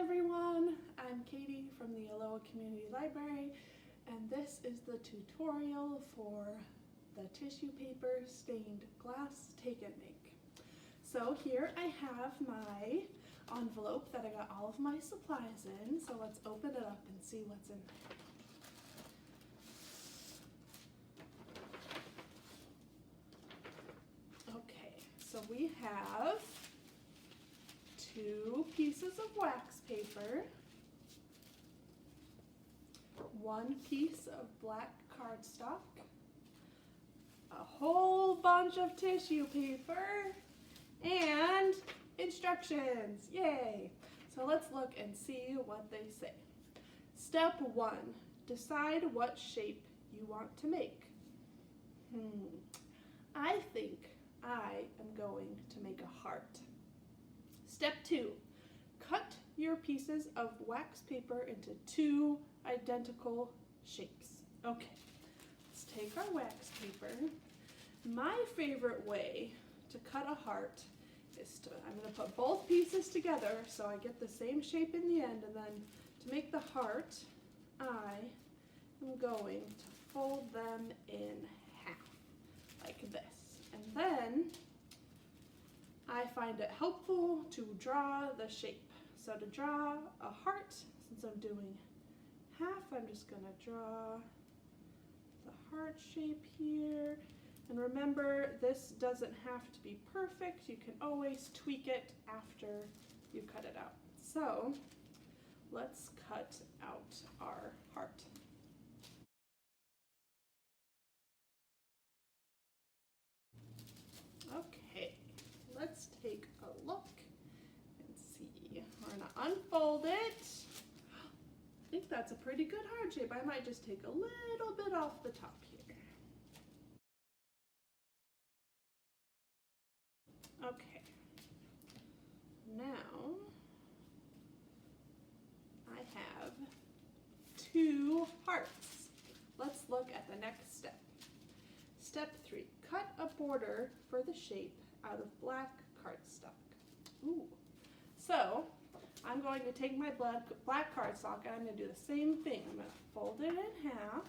everyone, I'm Katie from the Aloha Community Library, and this is the tutorial for the tissue paper stained glass take and make. So here I have my envelope that I got all of my supplies in, so let's open it up and see what's in there. Okay, so we have 2 pieces of wax paper, 1 piece of black cardstock, a whole bunch of tissue paper, and instructions. Yay! So let's look and see what they say. Step 1, decide what shape you want to make. I think I am going to make a heart. Step 2, cut your pieces of wax paper into 2 identical shapes. Okay, let's take our wax paper. My favorite way to cut a heart is I'm going to put both pieces together so I get the same shape in the end, and then to make the heart, I am going to fold them in half like this. And then I find it helpful to draw the shape. So to draw a heart, since I'm doing half, I'm just going to draw the heart shape here. And remember, this doesn't have to be perfect. You can always tweak it after you cut it out. So let's cut out our heart. Okay, let's take a look and see. We're gonna unfold it. I think that's a pretty good heart shape. I might just take a little bit off the top here. Okay, now I have 2 hearts. Let's look at the next step. Step 3, cut a border for the shape out of black cardstock. Ooh. So I'm going to take my black cardstock and I'm going to do the same thing. I'm going to fold it in half,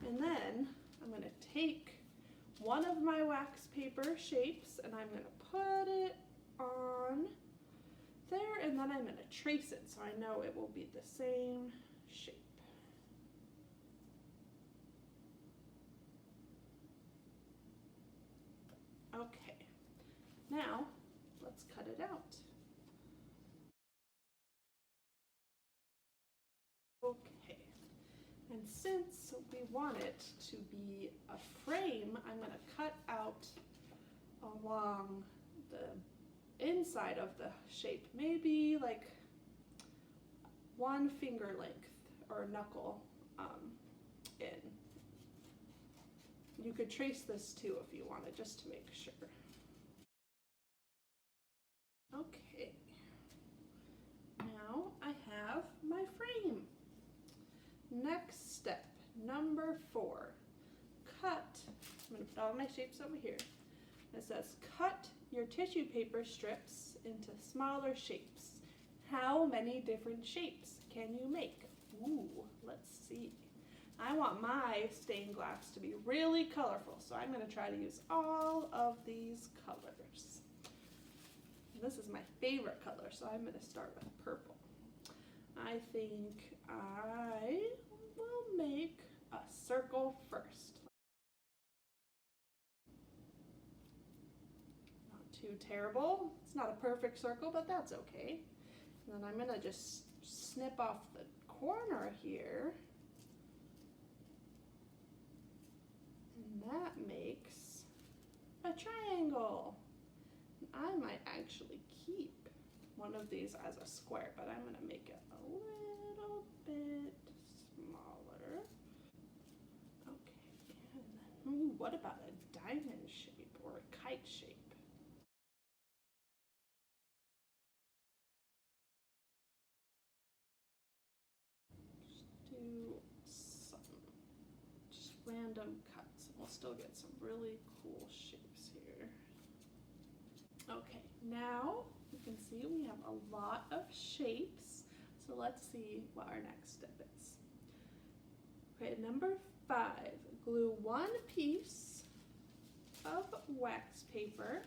and then I'm going to take one of my wax paper shapes and I'm going to put it on there, and then I'm going to trace it so I know it will be the same shape. Okay, now let's cut it out. Okay, and since we want it to be a frame, I'm going to cut out along the inside of the shape, maybe like 1 finger length or knuckle in. You could trace this too if you wanted, just to make sure. Okay, now I have my frame. Next step, number 4, cut. I'm going to put all my shapes over here. It says cut your tissue paper strips into smaller shapes. How many different shapes can you make? Ooh, let's see. I want my stained glass to be really colorful, so I'm going to try to use all of these colors. This is my favorite color, so I'm going to start with purple. I think I will make a circle first. Not too terrible. It's not a perfect circle, but that's okay. And then I'm going to just snip off the corner here. And that makes a triangle. I might actually keep one of these as a square, but I'm going to make it a little bit smaller. Okay, and then, ooh, what about a diamond shape or a kite shape? Just do some just random cuts. We'll still get some really cool shapes here. Okay, now you can see we have a lot of shapes. So let's see what our next step is. Okay, number 5, glue one piece of wax paper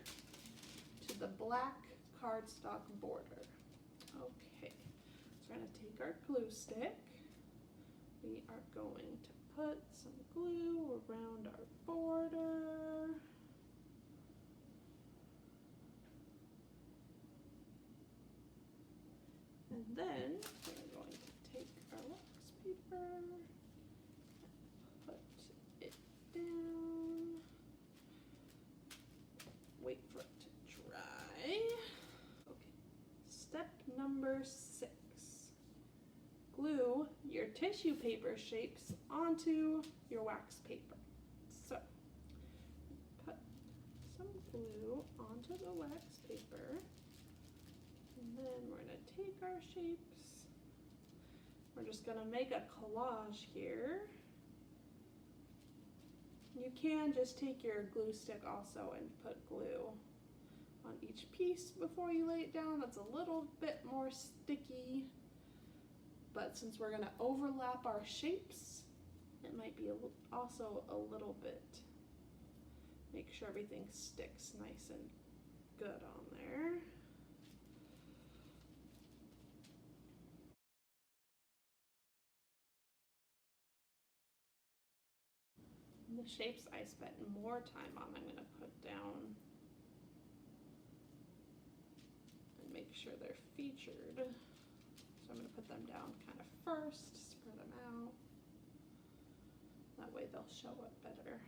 to the black cardstock border. Okay, so we're going to take our glue stick. We are going to put some glue around our border. And then we're going to take our wax paper and put it down. Wait for it to dry. Okay, step number 6. Glue your tissue paper shapes onto your wax paper. So, put some glue onto the wax paper, and then we're going to take our shapes. We're just going to make a collage here. You can just take your glue stick also and put glue on each piece before you lay it down. That's a little bit more sticky. But since we're going to overlap our shapes, it might be also a little bit, make sure everything sticks nice and good on there. And the shapes I spent more time on, I'm going to put down and make sure they're featured. So I'm going to put them down kind of first, spread them out. That way they'll show up better.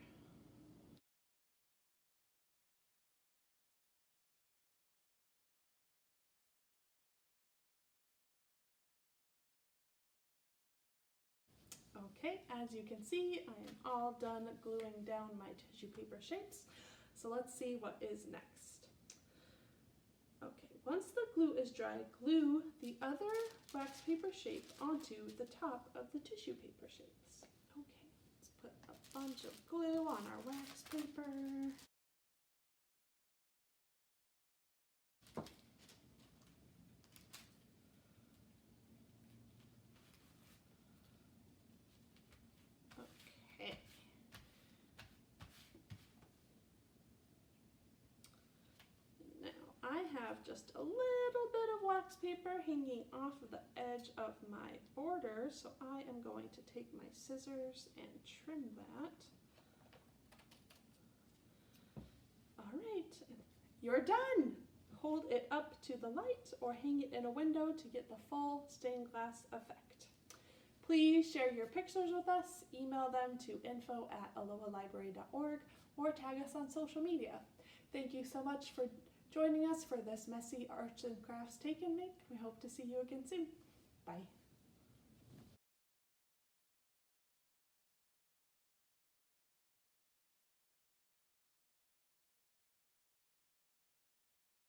Okay, as you can see, I am all done gluing down my tissue paper shapes. So let's see what is next. Okay, once the glue is dry, glue the other wax paper shape onto the top of the tissue paper shapes. Okay, let's put a bunch of glue on our wax paper. Okay. Now I have just a little bit of wax paper hanging off of the edge of my border, so I am going to take my scissors and trim that. All right, you're done. Hold it up to the light or hang it in a window to get the full stained glass effect. Please share your pictures with us, email them to info@aloalibrary.org, or tag us on social media. Thank you so much for joining us for this messy arts and crafts take and make. We hope to see you again soon. Bye.